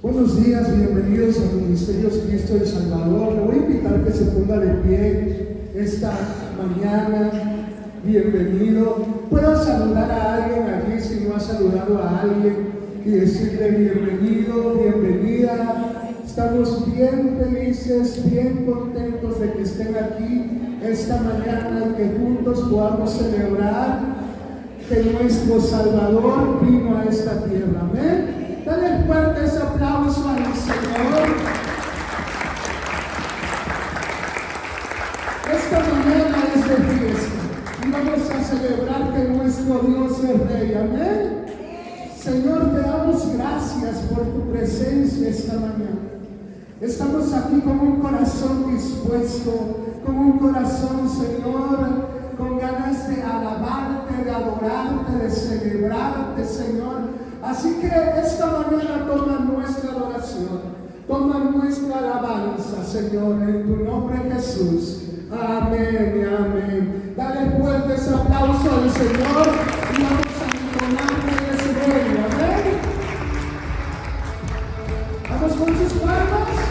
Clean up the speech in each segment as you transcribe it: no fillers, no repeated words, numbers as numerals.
Buenos días, bienvenidos al Ministerio Cristo del Salvador. Le voy a invitar que se ponga de pie esta mañana. Bienvenido. Puedo saludar a alguien allí si no ha saludado a alguien y decirle bienvenido, bienvenida. Estamos bien felices, bien contentos de que estén aquí esta mañana y que juntos podamos celebrar que nuestro Salvador vino a esta tierra. Amén. Dale fuerte ese aplauso al Señor. Esta mañana es de fiesta y vamos a celebrar que nuestro Dios es Rey. Amén. Señor, te damos gracias por tu presencia esta mañana. Estamos aquí con un corazón dispuesto, con un corazón, Señor, con ganas de alabarte, de adorarte, de celebrarte, Señor. Así que esta mañana toma nuestra adoración, toma nuestra alabanza, Señor, en tu nombre Jesús. Amén y amén. Dale fuerte ese aplauso al Señor y vamos a entonarle de su reino. Amén. Vamos con sus palmas.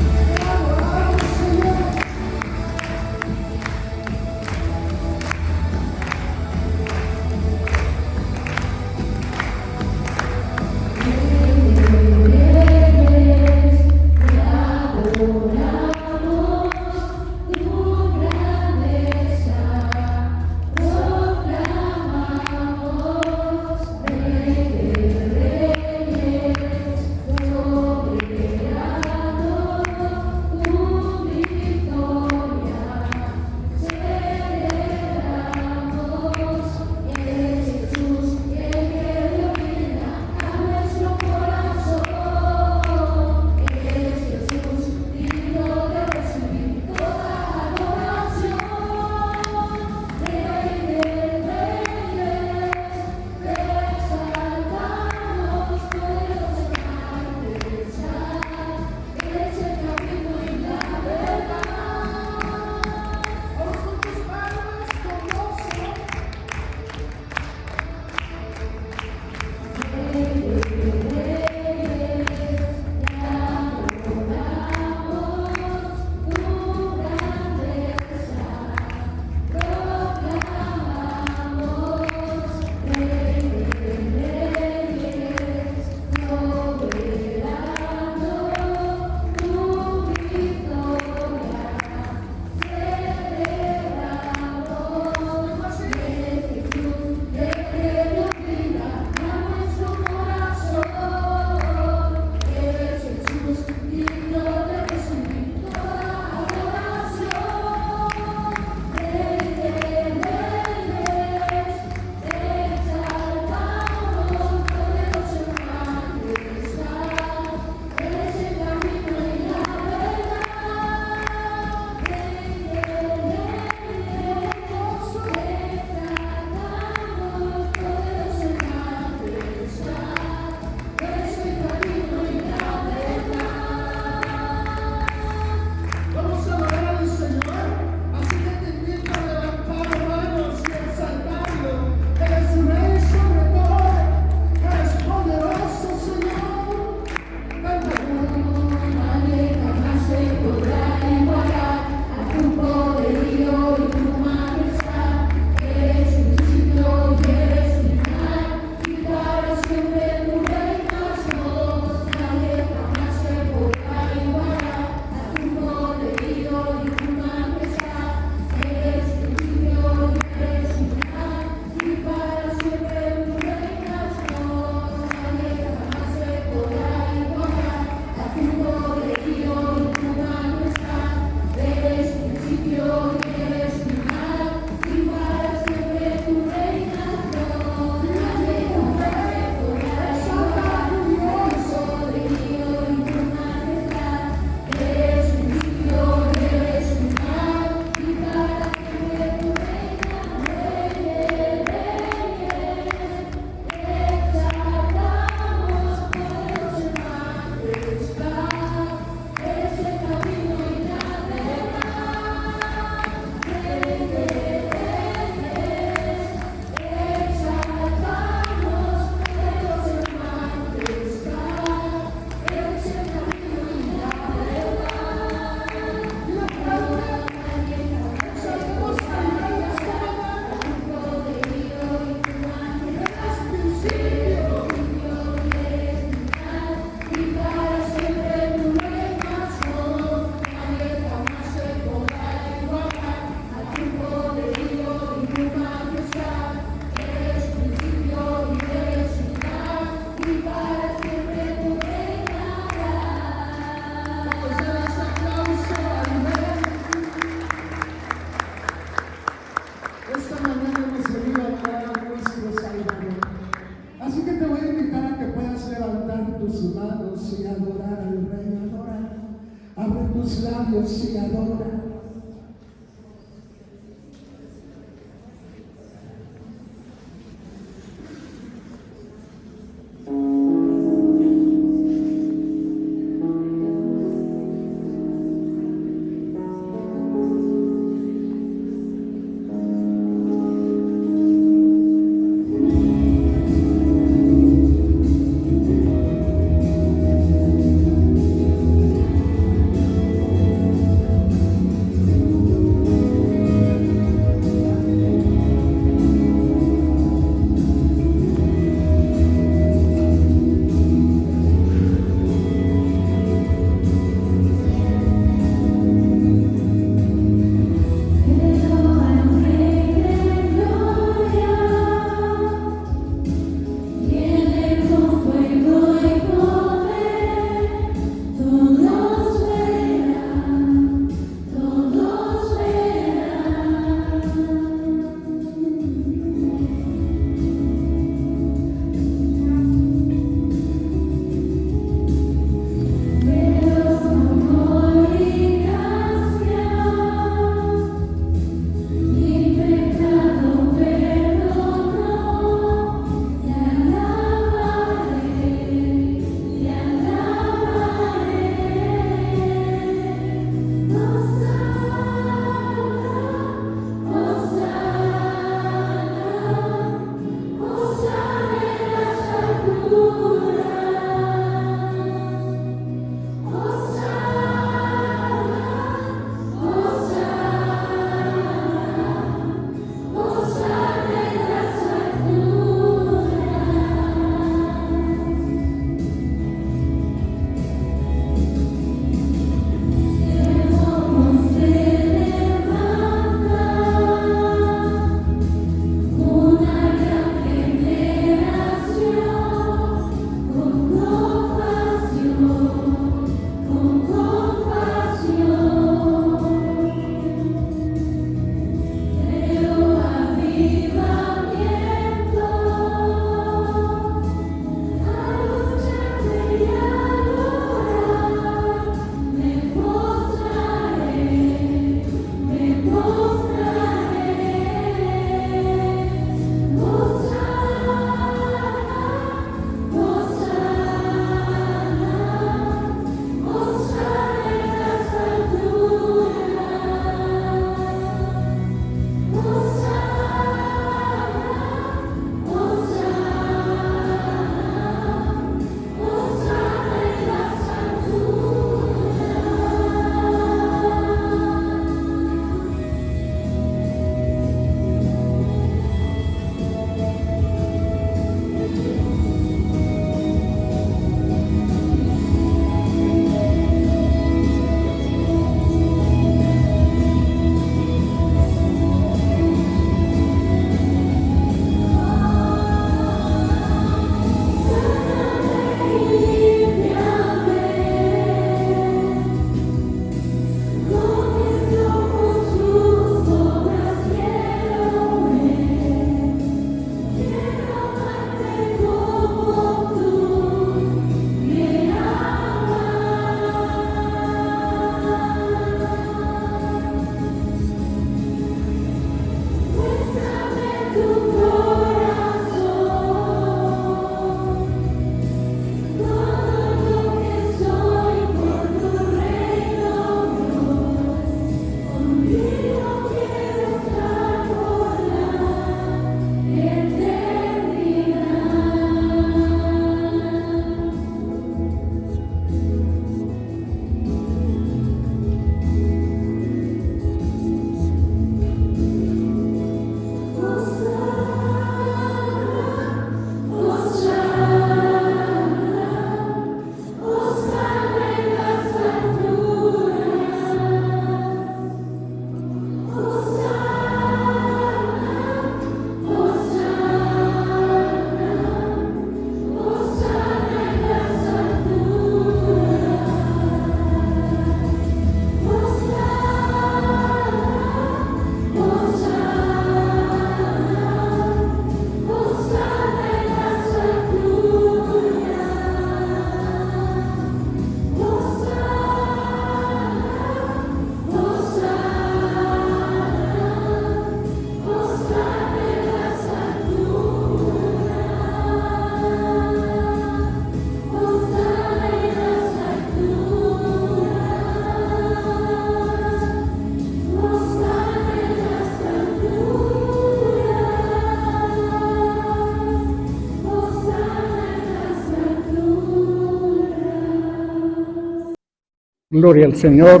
Gloria al Señor.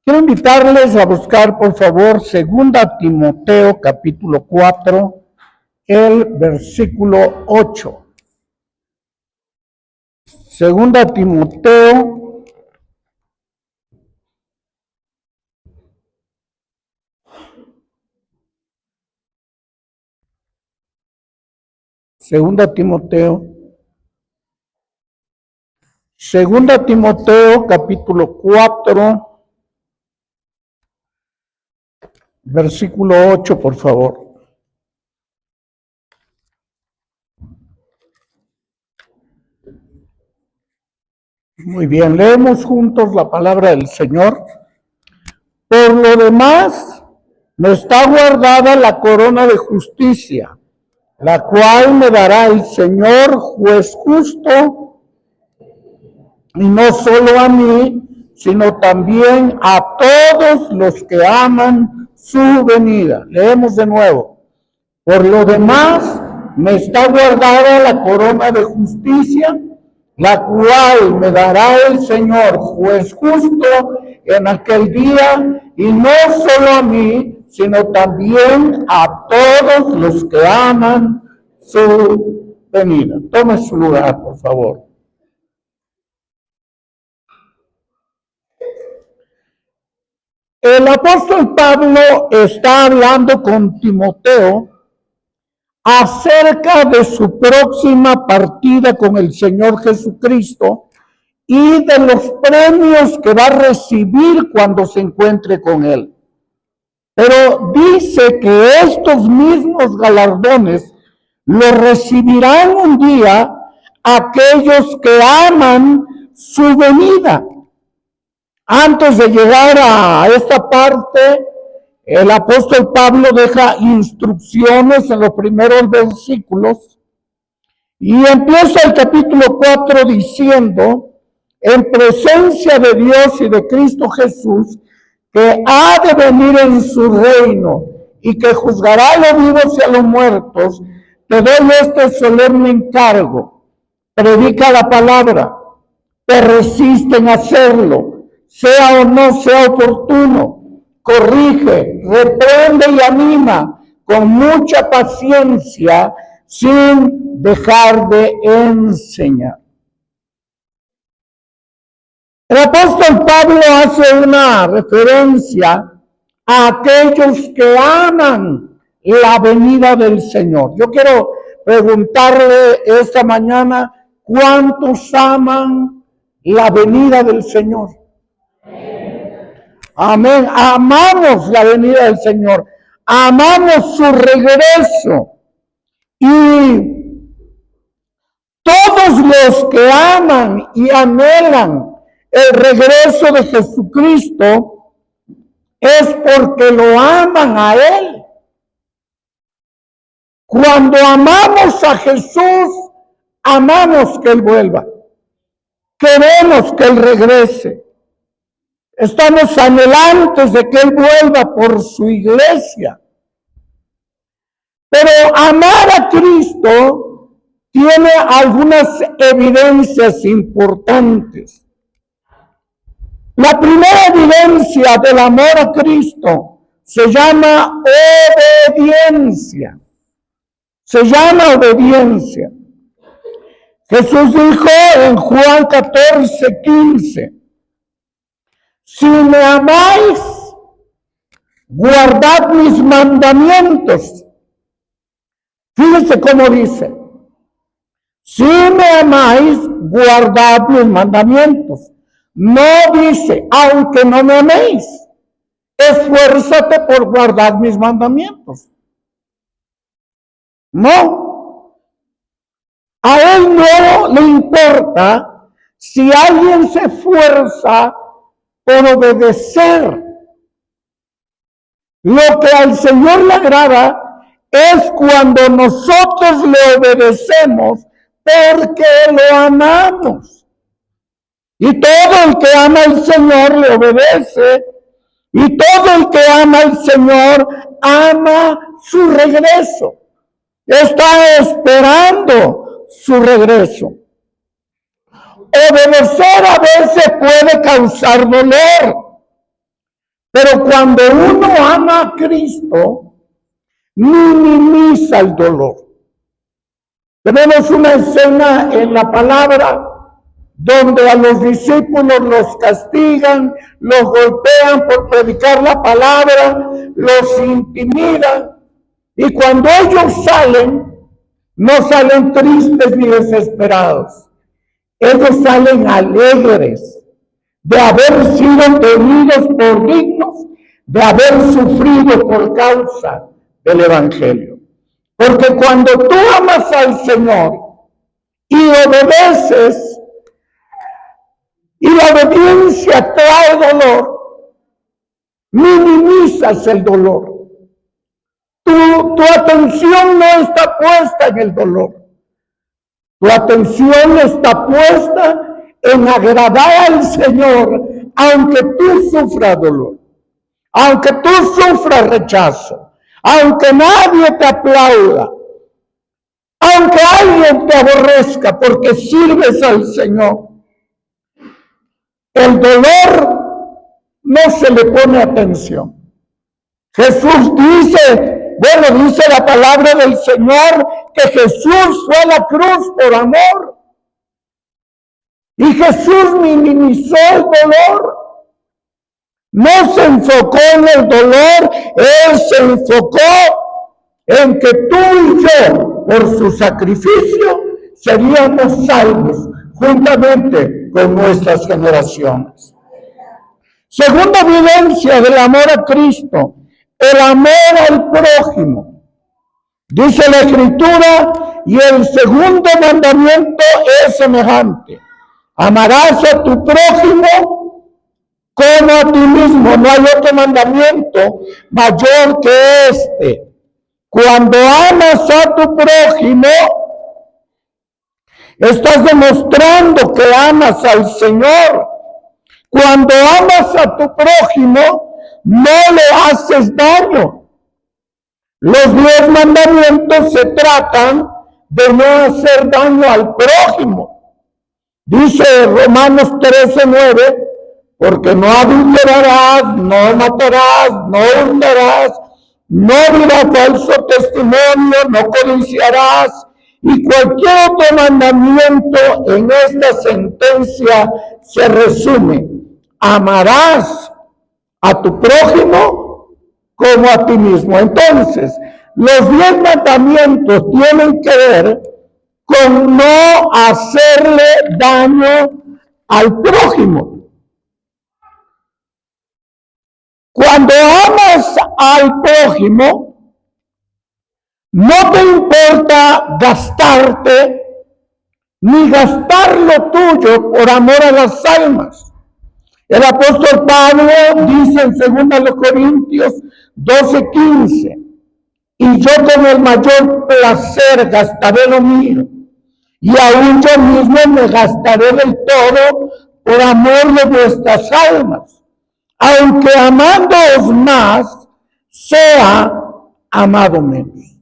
Quiero invitarles a buscar, por favor, 2 Timoteo capítulo 4, el versículo 8. 2 Timoteo capítulo 4, versículo 8, por favor. Muy bien, leemos juntos la palabra del Señor. Por lo demás, me está guardada la corona de justicia, la cual me dará el Señor, juez justo, y no solo a mí, sino también a todos los que aman su venida. Leemos de nuevo. Por lo demás, me está guardada la corona de justicia, la cual me dará el Señor, juez justo, en aquel día, y no solo a mí, sino también a todos los que aman su venida. Tome su lugar, por favor. El apóstol Pablo está hablando con Timoteo acerca de su próxima partida con el Señor Jesucristo y de los premios que va a recibir cuando se encuentre con Él. Pero dice que estos mismos galardones los recibirán un día aquellos que aman su venida. Antes de llegar a esta parte, el apóstol Pablo deja instrucciones en los primeros versículos y empieza el capítulo 4 diciendo, en presencia de Dios y de Cristo Jesús, que ha de venir en su reino y que juzgará a los vivos y a los muertos, te doy este solemne encargo: predica la palabra, persiste en hacerlo, sea o no sea oportuno, corrige, reprende y anima con mucha paciencia, sin dejar de enseñar. El apóstol Pablo hace una referencia a aquellos que aman la venida del Señor. Yo quiero preguntarle esta mañana, ¿cuántos aman la venida del Señor? Amén. Amamos la venida del Señor. Amamos su regreso. Y todos los que aman y anhelan el regreso de Jesucristo es porque lo aman a Él. Cuando amamos a Jesús, amamos que Él vuelva. Queremos que Él regrese. Estamos anhelantes de que Él vuelva por su iglesia. Pero amar a Cristo tiene algunas evidencias importantes. La primera evidencia del amor a Cristo se llama obediencia. Se llama obediencia. Jesús dijo en Juan 14:15, si me amáis, guardad mis mandamientos. Fíjense cómo dice, si me amáis, guardad mis mandamientos. No dice, aunque no me améis, esfuérzate por guardar mis mandamientos. No. A Él no le importa si alguien se esfuerza por obedecer. Lo que al Señor le agrada es cuando nosotros le obedecemos porque lo amamos. Y todo el que ama al Señor le obedece. Y todo el que ama al Señor ama su regreso. Está esperando su regreso. Obedecer a veces puede causar dolor, pero cuando uno ama a Cristo, minimiza el dolor. Tenemos una escena en la palabra donde a los discípulos los castigan, los golpean por predicar la palabra, los intimidan, y cuando ellos salen, no salen tristes ni desesperados. Ellos salen alegres de haber sido tenidos por dignos, de haber sufrido por causa del Evangelio. Porque cuando tú amas al Señor y obedeces, y la obediencia trae dolor, minimizas el dolor. Tu atención no está puesta en el dolor. Tu atención está puesta en agradar al Señor, aunque tú sufras dolor, aunque tú sufras rechazo, aunque nadie te aplauda, aunque alguien te aborrezca porque sirves al Señor. El dolor no se le pone atención. Jesús dice, dice la palabra del Señor que Jesús fue a la cruz por amor. Y Jesús minimizó el dolor. No se enfocó en el dolor, Él se enfocó en que tú y yo, por su sacrificio, seríamos salvos juntamente con nuestras generaciones. Segunda evidencia del amor a Cristo, el amor al prójimo. Dice la Escritura, y el segundo mandamiento es semejante: amarás a tu prójimo como a ti mismo. No hay otro mandamiento mayor que este. Cuando amas a tu prójimo, estás demostrando que amas al Señor. Cuando amas a tu prójimo, no le haces daño. Los 10 mandamientos se tratan de no hacer daño al prójimo. Dice Romanos 13:9, porque no adulterarás, no matarás, no hurtarás, no dirás falso testimonio, no codiciarás, y cualquier otro mandamiento en esta sentencia se resume: amarás a tu prójimo como a ti mismo. Entonces, los 10 mandamientos tienen que ver con no hacerle daño al prójimo. Cuando amas al prójimo, no te importa gastarte ni gastar lo tuyo por amor a las almas. El apóstol Pablo dice en 2 Corintios 12:15, y yo con el mayor placer gastaré lo mío, y aún yo mismo me gastaré del todo por amor de vuestras almas, aunque amándoos más, sea amado menos.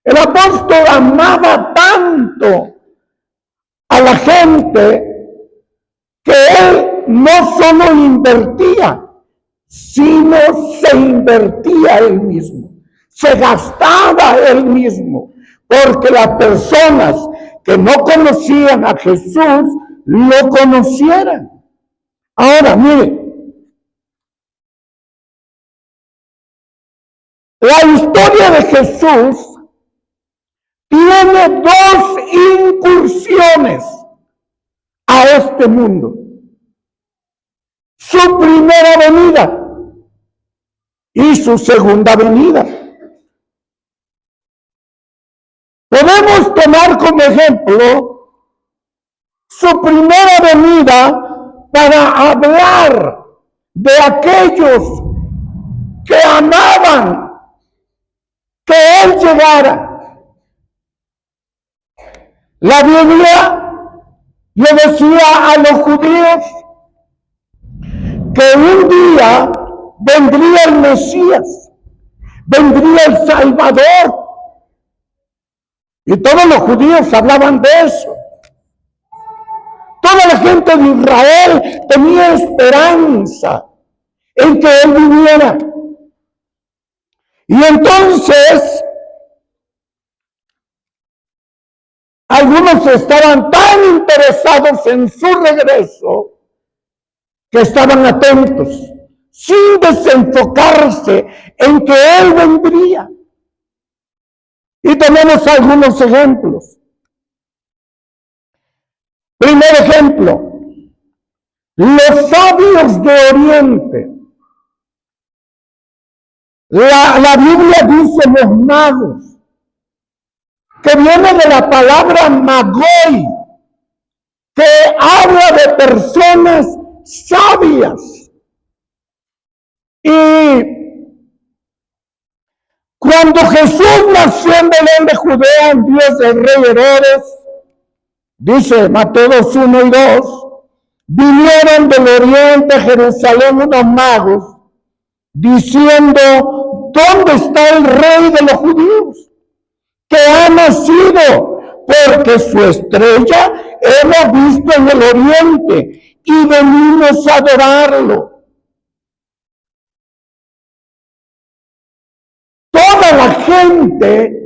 El apóstol amaba tanto a la gente que él no solo invertía, sino se invertía él mismo, se gastaba él mismo, porque las personas que no conocían a Jesús lo conocieran. Ahora, mire, la historia de Jesús tiene 2 incursiones a este mundo. Su primera venida y su segunda venida. Podemos tomar como ejemplo su primera venida para hablar de aquellos que amaban que Él llegara. La Biblia le decía a los judíos que un día vendría el Mesías, vendría el Salvador. Y todos los judíos hablaban de eso. Todos Toda la gente de Israel tenía esperanza en que Él viniera. Y entonces, algunos estaban tan interesados en su regreso que estaban atentos, sin desenfocarse en que Él vendría. Y tenemos algunos ejemplos. Primer ejemplo, los sabios de Oriente. La Biblia dice los magos, que viene de la palabra magoi, que habla de personas sabias. Y cuando Jesús nació en Belén de Judea en días del rey Herodes, dice Mateo 2:1 y 2, vinieron del oriente a Jerusalén unos magos, diciendo, ¿dónde está el rey de los judíos? Que ha nacido, porque su estrella hemos visto en el oriente y venimos a adorarlo. Toda la gente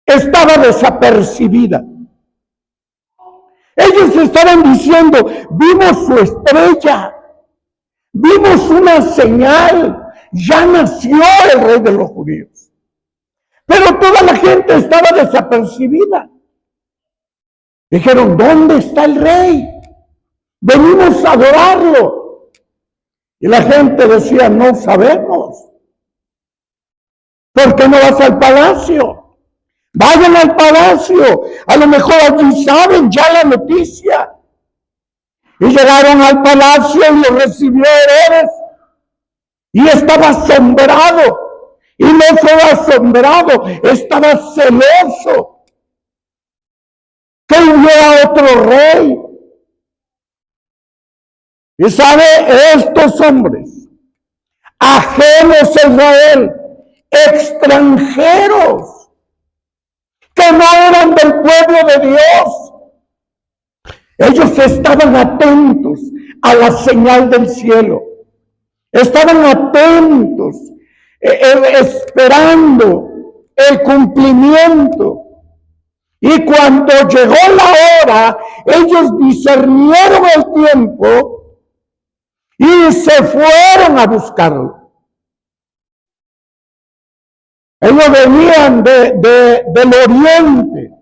estaba desapercibida. Ellos estaban diciendo, vimos su estrella, vimos una señal, ya nació el rey de los judíos. Pero toda la gente estaba desapercibida. Dijeron, ¿dónde está el rey? Venimos a adorarlo. Y la gente decía, no sabemos. ¿Por qué no vas al palacio? Vayan al palacio. A lo mejor allí saben ya la noticia. Y llegaron al palacio y lo recibió Herodes. Y estaba asombrado. Y no solo asombrado, estaba celoso. Que hubiera otro rey. Y sabe, estos hombres, ajenos a Israel, extranjeros, que no eran del pueblo de Dios, ellos estaban atentos a la señal del cielo. Estaban atentos, esperando el cumplimiento. Y cuando llegó la hora, ellos discernieron el tiempo y se fueron a buscarlo. Ellos venían del oriente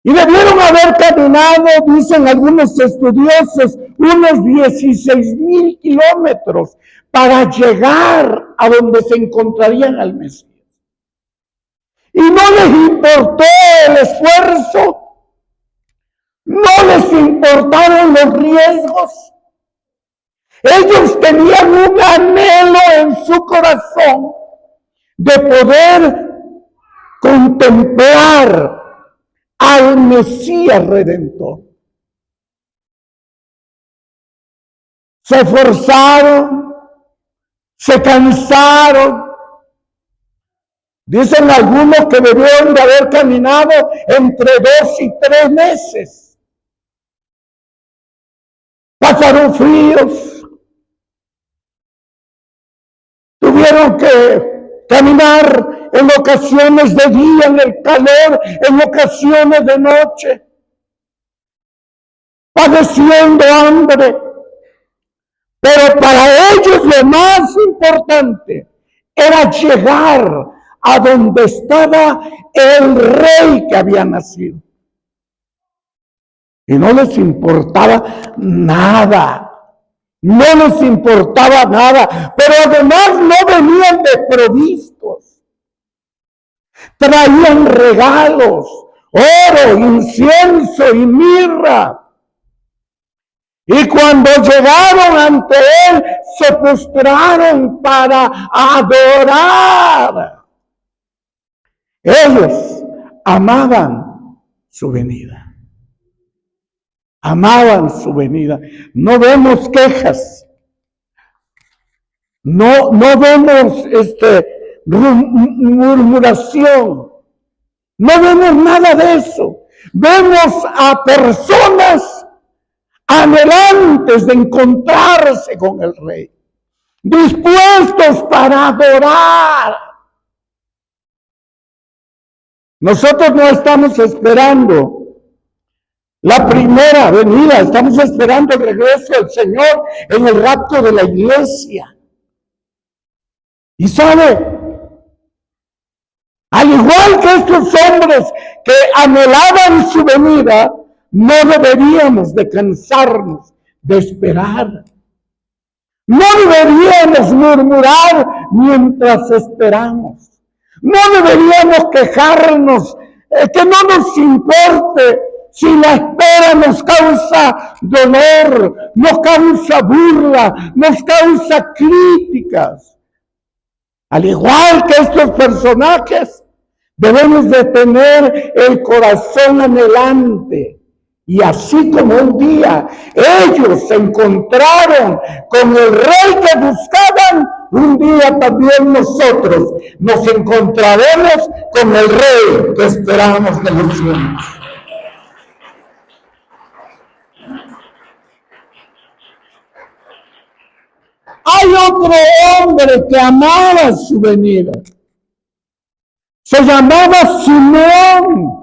y debieron haber caminado, dicen algunos estudiosos, unos 16,000 kilómetros para llegar a donde se encontrarían al Mesías. Y no les importó el esfuerzo, no les importaron los riesgos. Ellos tenían un anhelo en su corazón de poder contemplar al Mesías Redentor. Se esforzaron, se cansaron. Dicen algunos que debieron de haber caminado entre 2 y 3 meses. Pasaron fríos. Tuvieron que caminar en ocasiones de día en el calor, en ocasiones de noche, padeciendo hambre. Pero para ellos lo más importante era llegar a donde estaba el rey que había nacido. Y no les importaba nada. No les importaba nada, pero además no venían desprovistos. Traían regalos, oro, incienso y mirra. Y cuando llegaron ante él, se postraron para adorar. Ellos amaban su venida. Amaban su venida. No vemos quejas. No vemos murmuración. No vemos nada de eso. Vemos a personas anhelantes de encontrarse con el Rey, dispuestos para adorar. Nosotros no estamos esperando la primera venida, estamos esperando el regreso del Señor en el rapto de la iglesia. Y sabe, al igual que estos hombres que anhelaban su venida, no deberíamos de cansarnos de esperar. No deberíamos murmurar mientras esperamos. No deberíamos quejarnos, que no nos importe si la espera nos causa dolor, nos causa burla, nos causa críticas. Al igual que estos personajes, debemos de tener el corazón anhelante. Y así como un día ellos se encontraron con el Rey que buscaban, un día también nosotros nos encontraremos con el Rey que esperamos de los cielos. Hay otro hombre que amaba su venida. Se llamaba Simeón.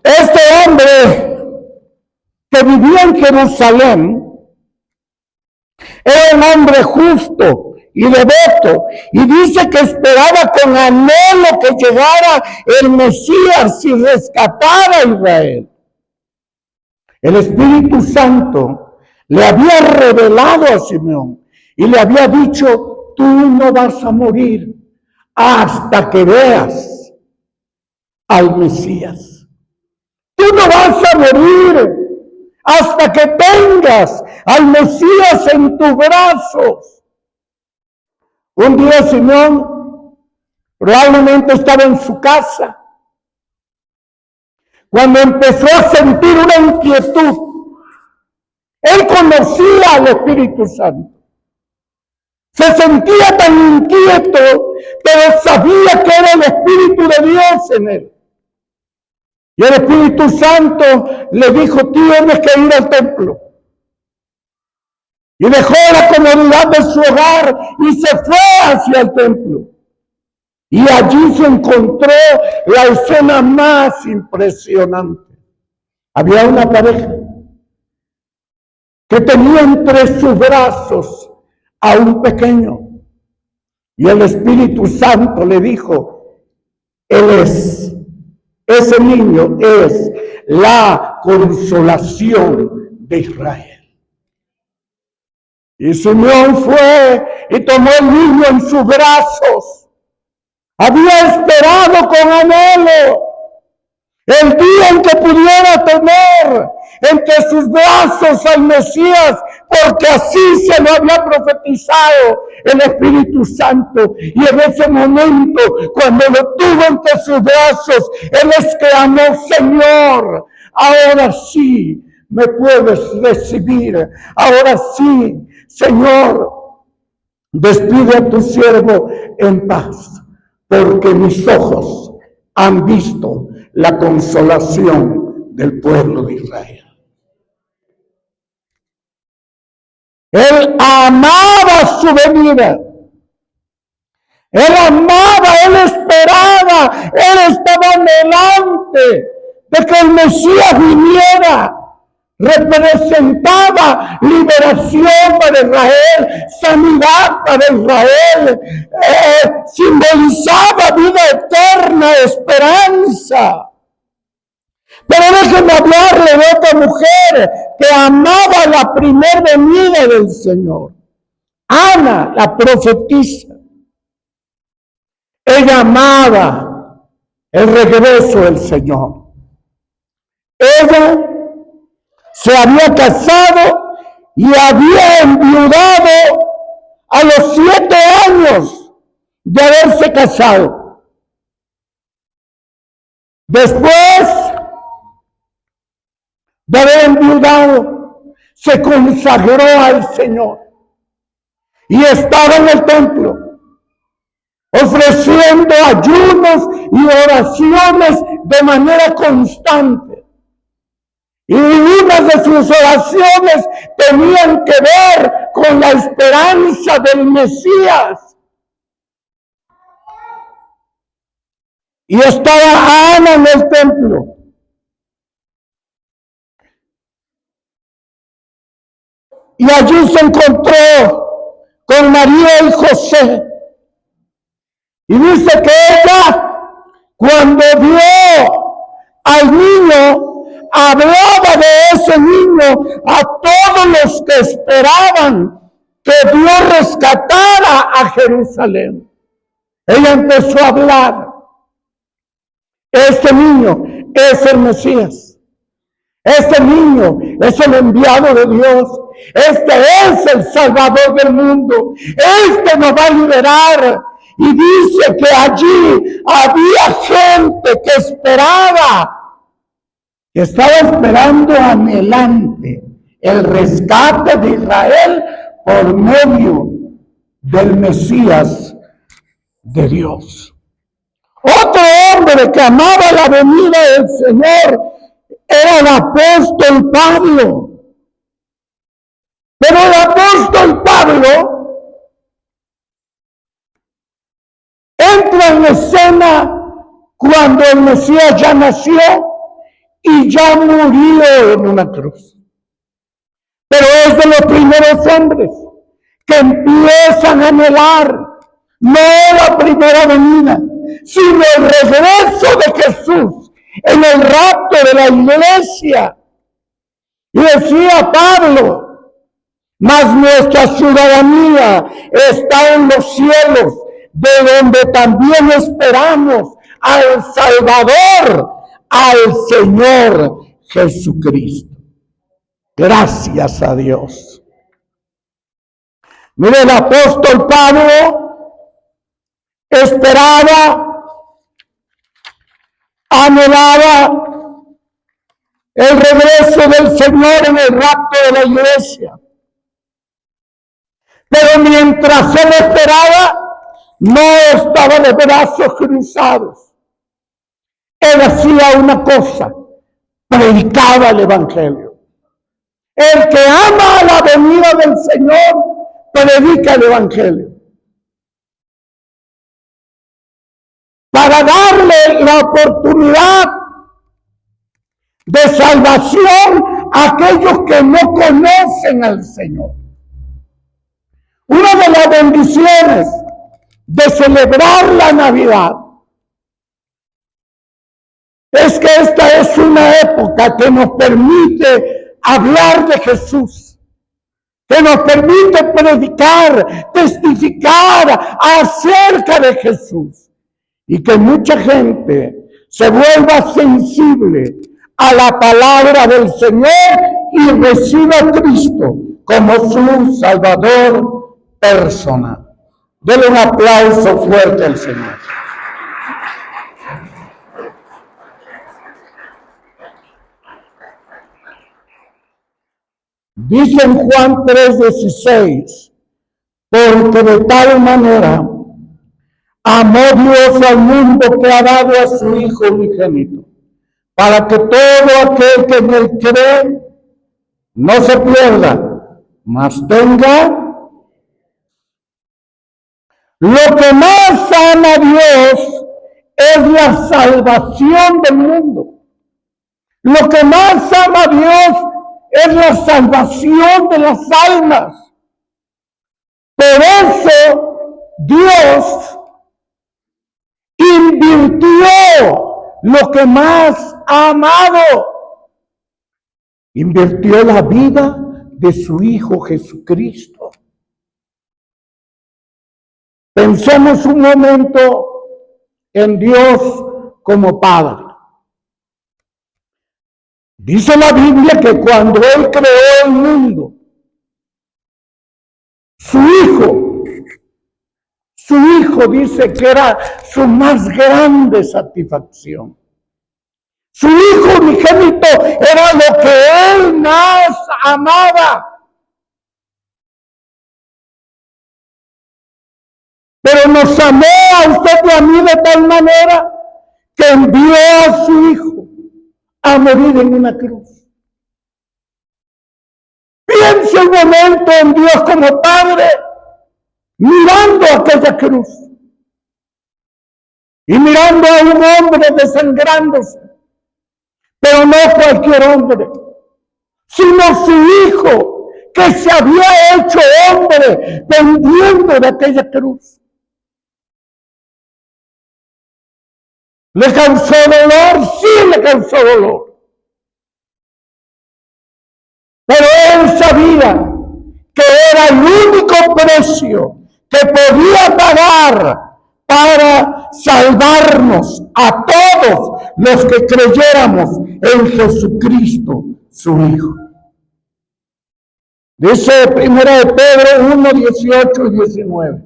Este hombre que vivía en Jerusalén era un hombre justo y devoto, y dice que esperaba con anhelo que llegara el Mesías y rescatara a Israel. El Espíritu Santo le había revelado a Simeón y le había dicho: tú no vas a morir hasta que veas al Mesías. Tú no vas a morir hasta que tengas al Mesías en tus brazos. Un día Simeón probablemente estaba en su casa cuando empezó a sentir una inquietud. Él conocía al Espíritu Santo. Se sentía tan inquieto, pero sabía que era el Espíritu de Dios en él. Y el Espíritu Santo le dijo: tienes que ir al templo. Y dejó la comodidad de su hogar y se fue hacia el templo. Y allí se encontró la escena más impresionante. Había una pareja que tenía entre sus brazos a un pequeño. Y el Espíritu Santo le dijo: ese niño es la consolación de Israel. Y Simeón fue y tomó el niño en sus brazos. Había esperado con anhelo el día en que pudiera tener entre sus brazos al Mesías, porque así se lo había profetizado el Espíritu Santo. Y en ese momento, cuando lo tuvo entre sus brazos, él exclamó: Señor, ahora sí me puedes recibir. Ahora sí, Señor, despide a tu siervo en paz, porque mis ojos han visto la consolación del pueblo de Israel. Él amaba su venida. Él amaba, él esperaba, él estaba anhelante de que el Mesías viniera. Representaba liberación para Israel, sanidad para Israel, simbolizaba vida eterna, esperanza. Pero déjenme hablarle de otra mujer que amaba la primera venida del Señor. Ana, la profetisa. Ella amaba el regreso del Señor. Ella se había casado y había enviudado a los 7 años de haberse casado. Después de haber enviudado, se consagró al Señor y estaba en el templo. ofreciendo ayunos y oraciones de manera constante. Y una de sus oraciones tenían que ver con la esperanza del Mesías. Y estaba Ana en el templo. Y allí se encontró con María y José. Y dice que ella, cuando vio al niño, hablaba de ese niño a todos los que esperaban que Dios rescatara a Jerusalén. Ella empezó a hablar. Este niño es el Mesías. Este niño es el enviado de Dios. Este es el Salvador del mundo. Este nos va a liberar. Y dice que allí había gente que esperaba, que estaba esperando anhelante el rescate de Israel por medio del Mesías de Dios. Otro hombre que amaba la venida del Señor era el apóstol Pablo. Pero el apóstol Pablo entra en escena cuando el Mesías ya nació y ya murió en una cruz. Pero es de los primeros hombres que empiezan a anhelar no la primera venida, sino el regreso de Jesús en el rapto de la iglesia. Y decía Pablo, mas nuestra ciudadanía está en los cielos, de donde también esperamos al Salvador, al Señor Jesucristo. Gracias a Dios. Mire, el apóstol Pablo esperaba, anhelaba el regreso del Señor en el rapto de la iglesia. Pero mientras él esperaba, no estaba de brazos cruzados. Él hacía una cosa, predicaba el Evangelio. El que ama la venida del Señor, predica el Evangelio. Para darle la oportunidad de salvación a aquellos que no conocen al Señor. Una de las bendiciones de celebrar la Navidad es que esta es una época que nos permite hablar de Jesús, que nos permite predicar, testificar acerca de Jesús, y que mucha gente se vuelva sensible a la palabra del Señor y reciba a Cristo como su Salvador personal. Denle un aplauso fuerte al Señor. Dice en Juan 3:16, porque de tal manera amó Dios al mundo que ha dado a su Hijo unigénito, para que todo aquel que en él cree no se pierda, mas tenga. Lo que más ama a Dios es la salvación del mundo. Lo que más ama a Dios es la salvación de las almas. Por eso Dios invirtió lo que más ha amado. Invirtió la vida de su Hijo Jesucristo. Pensemos un momento en Dios como Padre. Dice la Biblia que cuando Él creó el mundo, su Hijo dice que era su más grande satisfacción. Su Hijo unigénito era lo que Él más amaba. pero nos amó a usted y a mí de tal manera que envió a su Hijo a morir en una cruz. Piense un momento en Dios como Padre, mirando aquella cruz y mirando a un hombre desangrándose, pero no cualquier hombre, sino su Hijo, que se había hecho hombre pendiendo de aquella cruz. ¿Le causó dolor? Sí, le causó dolor. Pero él sabía que era el único precio que podía pagar para salvarnos a todos los que creyéramos en Jesucristo, su Hijo. Dice 1 Pedro 1, 18 y 19.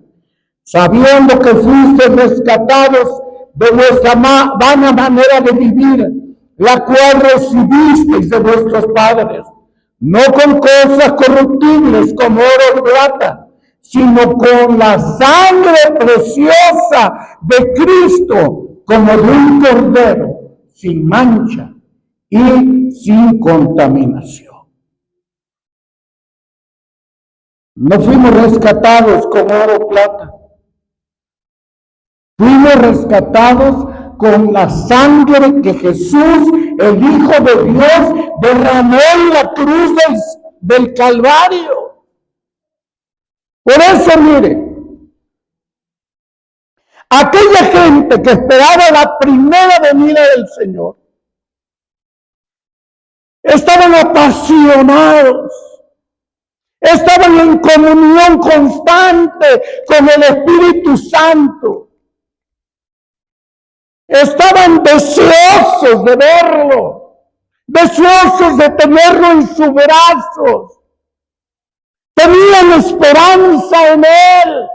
Sabiendo que fuiste rescatados de vuestra vana manera de vivir, la cual recibisteis de vuestros padres, no con cosas corruptibles como oro y plata, sino con la sangre preciosa de Cristo, como de un cordero, sin mancha y sin contaminación. No fuimos rescatados con oro o plata. Fuimos rescatados con la sangre que Jesús, el Hijo de Dios, derramó en la cruz del Calvario. Por eso, mire, aquella gente que esperaba la primera venida del Señor, estaban apasionados, estaban en comunión constante con el Espíritu Santo. Estaban deseosos de verlo, deseosos de tenerlo en sus brazos. Tenían esperanza en él.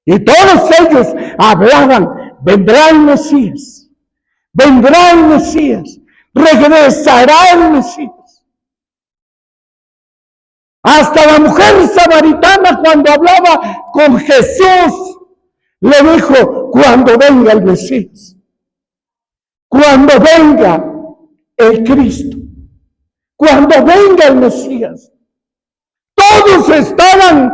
Y todos ellos hablaban, vendrá el Mesías, regresará el Mesías. Hasta la mujer samaritana, cuando hablaba con Jesús, le dijo: cuando venga el Mesías, cuando venga el Cristo, cuando venga el Mesías. Todos estaban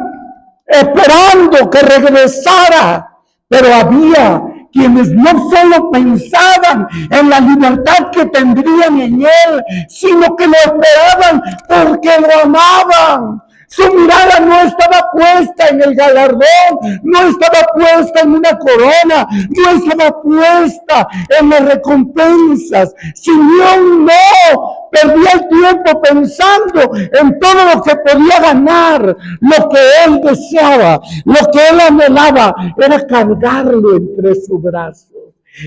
esperando que regresara, pero había quienes no solo pensaban en la libertad que tendrían en él, sino que lo esperaban porque lo amaban. Su mirada no estaba puesta en el galardón, no estaba puesta en una corona, no estaba puesta en las recompensas. Simeón no perdía el tiempo pensando en todo lo que podía ganar. Lo que él deseaba, lo que él anhelaba, era cargarlo entre sus brazos.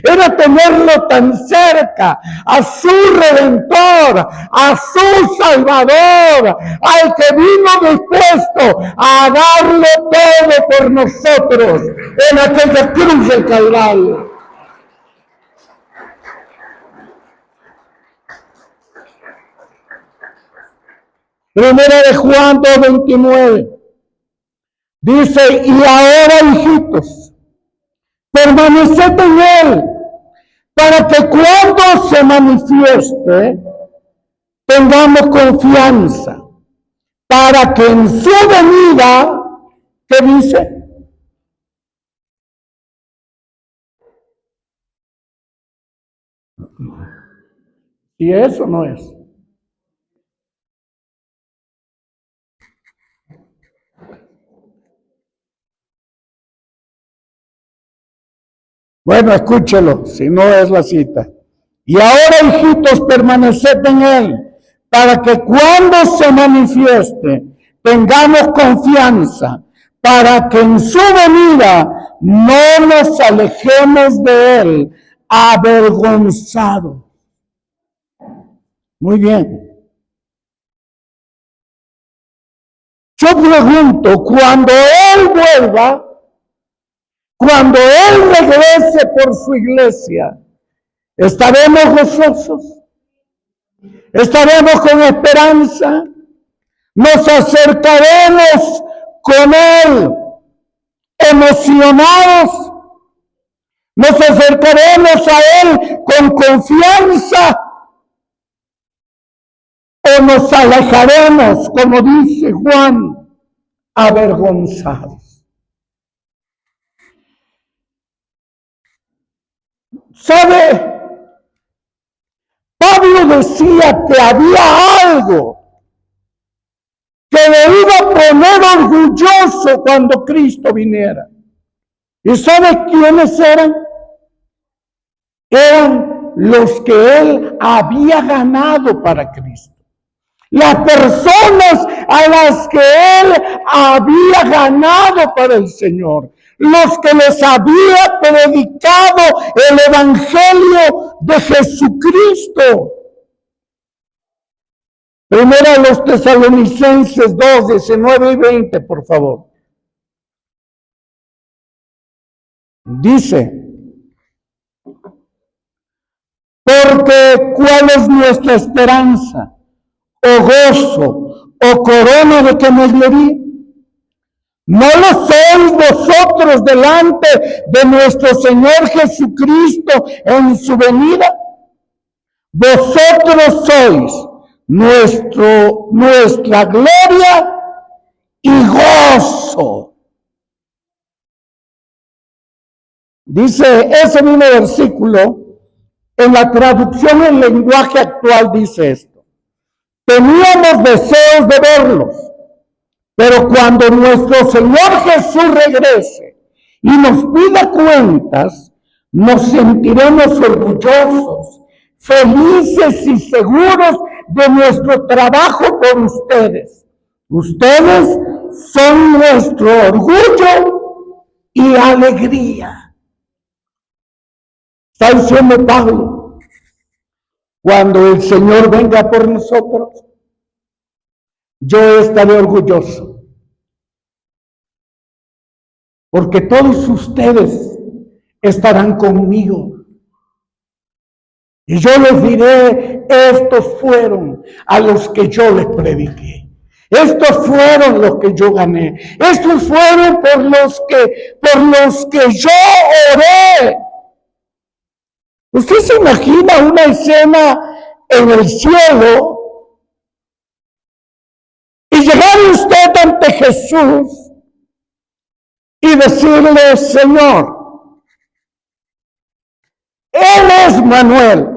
Era tenerlo tan cerca, a su Redentor, a su Salvador, al que vino dispuesto a darlo todo por nosotros en aquella cruz del Calvario. Primera de Juan 2:29 dice: y ahora, hijitos, permaneced en él, para que cuando se manifieste tengamos confianza, para que en su venida, ¿qué dice? Y eso no es. Bueno, escúchelo, si no es la cita. Y ahora, hijitos, permaneced en él, para que cuando se manifieste tengamos confianza, para que en su venida no nos alejemos de él avergonzados. Muy bien. Yo pregunto, cuando él vuelva, cuando él regrese por su iglesia, ¿estaremos gozosos? ¿Estaremos con esperanza? ¿Nos acercaremos con él emocionados, nos acercaremos a Él con confianza o nos alejaremos, como dice Juan, avergonzados. ¿Sabe? Pablo decía que había algo que le iba a poner orgulloso cuando Cristo viniera. ¿Y sabe quiénes eran? Eran los que él había ganado para Cristo. Las personas a las que él había ganado para el Señor. Los que les había predicado el Evangelio de Jesucristo. Primero a los Tesalonicenses 2, 19 y 20, por favor. Dice, porque ¿cuál es nuestra esperanza, o gozo, o corona de que nos gloríe? ¿No lo sois vosotros delante de nuestro Señor Jesucristo en su venida? Vosotros sois nuestra gloria y gozo. Dice ese mismo versículo, en la traducción en lenguaje actual dice esto: teníamos deseos de verlos, pero cuando nuestro Señor Jesús regrese y nos pida cuentas, nos sentiremos orgullosos, felices y seguros de nuestro trabajo por ustedes. Ustedes son nuestro orgullo y alegría. Está diciendo Pablo, cuando el Señor venga por nosotros, yo estaré orgulloso, porque todos ustedes estarán conmigo. Y yo les diré, estos fueron a los que yo les prediqué. Estos fueron los que yo gané. Estos fueron por los que yo oré. ¿Usted se imagina una escena en el cielo y llegar usted ante Jesús y decirle, Señor, Él es Manuel,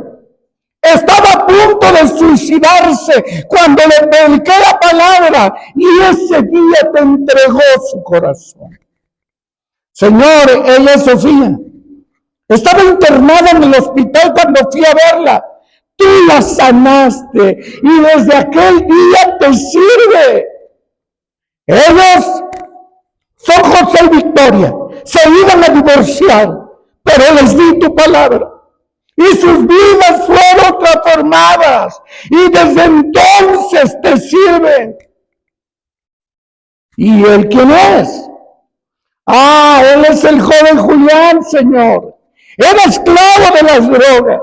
estaba a punto de suicidarse cuando le prediqué la palabra y ese día te entregó su corazón? Señor, ella es Sofía. Estaba internada en el hospital cuando fui a verla. Tú la sanaste y desde aquel día te sirve. Ellos son José y Victoria. Se iban a divorciar, pero les di tu palabra. Y sus vidas fueron transformadas. Y desde entonces te sirven. ¿Y él quién es? Él es el joven Julián, Señor. Era esclavo de las drogas.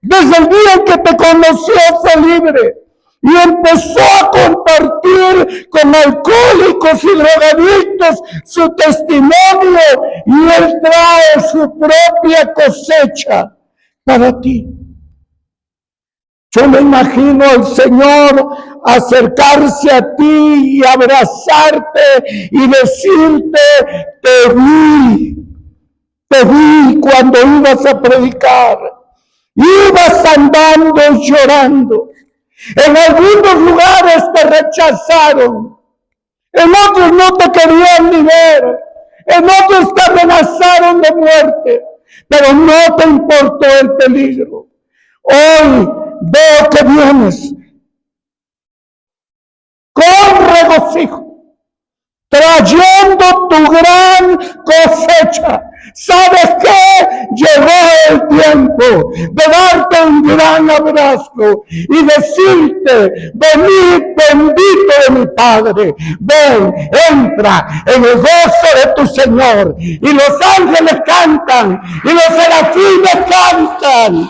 Desde el día en que te conoció fue libre. Y empezó a compartir con alcohólicos y drogadictos su testimonio. Y él trae su propia cosecha para ti. Yo me imagino al Señor acercarse a ti y abrazarte y decirte, te vi cuando ibas a predicar, ibas andando llorando. En algunos lugares te rechazaron, en otros no te querían ni ver, en otros te amenazaron de muerte, pero no te importó el peligro. Hoy veo que vienes con regocijo, trayendo tu gran cosecha. ¿Sabes qué? Llegó el tiempo de darte un gran abrazo y decirte, venid bendito de mi Padre, ven, entra en el gozo de tu Señor. Y los ángeles cantan, y los serafines cantan,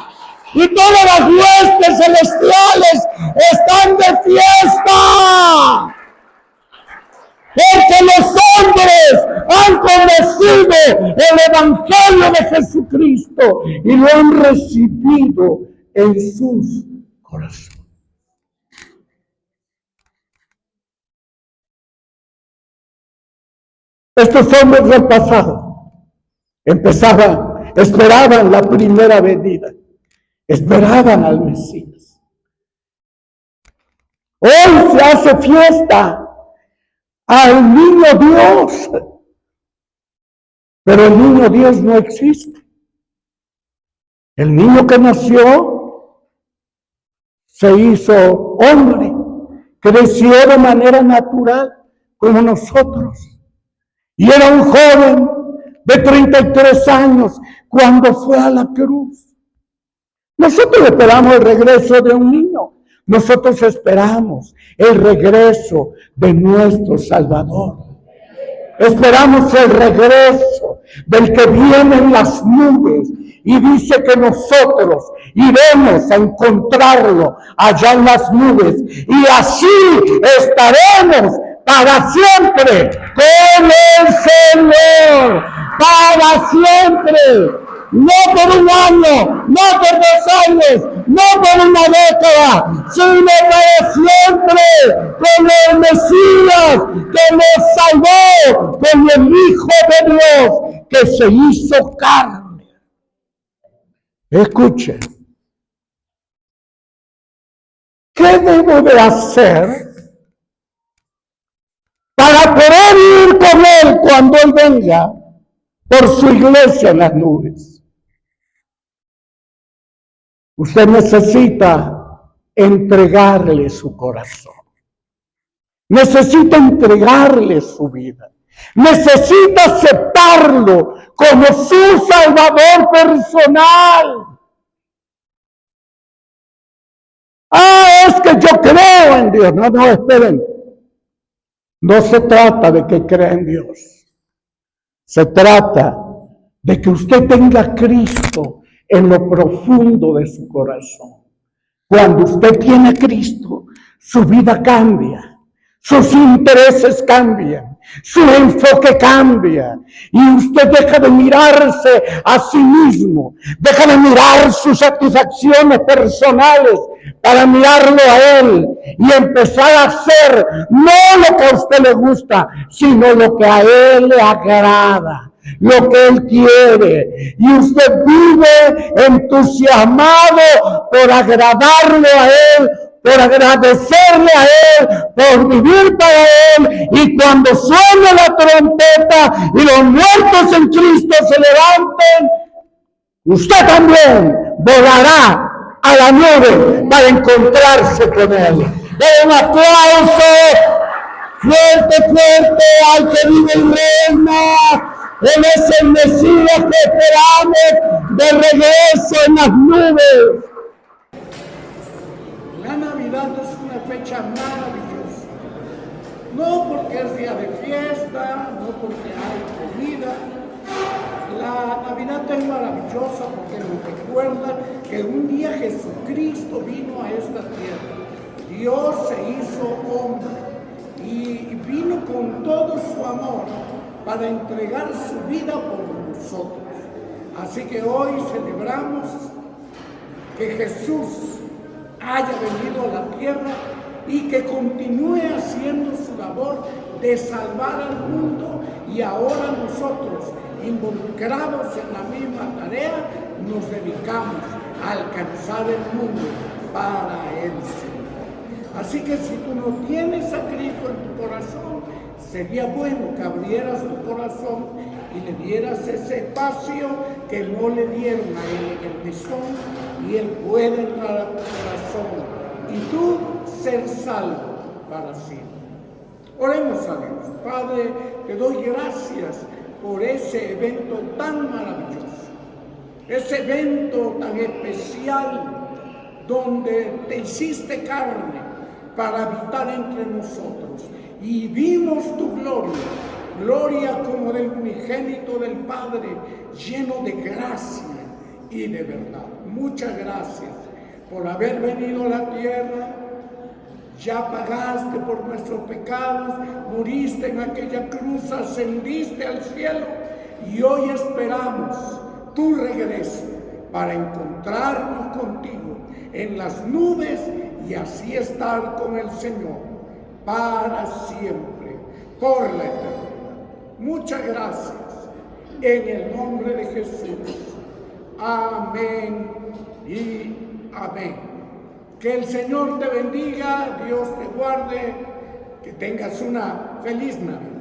y todas las huestes celestiales están de fiesta. porque los hombres han conocido el Evangelio de Jesucristo y lo han recibido en sus corazones. Estos hombres del pasado esperaban la primera venida, esperaban al Mesías. Hoy se hace fiesta al niño Dios, pero el niño Dios no existe. El niño que nació se hizo hombre, creció de manera natural como nosotros. Y era un joven de 33 años cuando fue a la cruz. Nosotros esperamos el regreso de un niño. Nosotros esperamos el regreso de nuestro Salvador. Esperamos el regreso del que viene en las nubes y dice que nosotros iremos a encontrarlo allá en las nubes y así estaremos para siempre con el Señor, para siempre. No por un año, no por 2 años, no por una década, sino para siempre, con el Mesías que nos salvó, con el Hijo de Dios que se hizo carne. Escuchen, ¿qué debo de hacer para poder ir con Él cuando Él venga por su iglesia en las nubes? Usted necesita entregarle su corazón. Necesita entregarle su vida. Necesita aceptarlo como su Salvador personal. Es que yo creo en Dios. No, esperen. No se trata de que crea en Dios. Se trata de que usted tenga a Cristo en lo profundo de su corazón. Cuando usted tiene a Cristo, su vida cambia, sus intereses cambian, su enfoque cambia y usted deja de mirarse a sí mismo, deja de mirar sus satisfacciones personales para mirarlo a Él y empezar a hacer no lo que a usted le gusta, sino lo que a Él le agrada, lo que Él quiere, y usted vive entusiasmado por agradarle a Él, por agradecerle a Él, por vivir para Él, y cuando suene la trompeta y los muertos en Cristo se levanten, usted también volará a la nube para encontrarse con Él. Den un aplauso fuerte al que vive y reina. Él es el Mesías que esperamos de regreso en las nubes. La Navidad es una fecha maravillosa. No porque es día de fiesta, no porque hay comida. La Navidad es maravillosa porque nos recuerda que un día Jesucristo vino a esta tierra. Dios se hizo hombre y vino con todo su amor para entregar su vida por nosotros. Así que hoy celebramos que Jesús haya venido a la tierra y que continúe haciendo su labor de salvar al mundo, y ahora nosotros, involucrados en la misma tarea, nos dedicamos a alcanzar el mundo para el Señor. Así que si tú no tienes a Cristo en tu corazón, sería bueno que abrieras tu corazón y le dieras ese espacio que no le dieron a Él en el mesón, y Él puede entrar a tu corazón y tú ser salvo para siempre. Oremos a Dios. Padre, te doy gracias por ese evento tan maravilloso, ese evento tan especial donde te hiciste carne para habitar entre nosotros y vimos tu gloria como del unigénito del Padre, lleno de gracia y de verdad. Muchas gracias por haber venido a la tierra, Ya pagaste por nuestros pecados, muriste en aquella cruz, ascendiste al cielo y hoy esperamos tu regreso para encontrarnos contigo en las nubes y así estar con el Señor para siempre, por la eternidad. Muchas gracias. En el nombre de Jesús. Amén y amén. Que el Señor te bendiga, Dios te guarde, que tengas una feliz Navidad.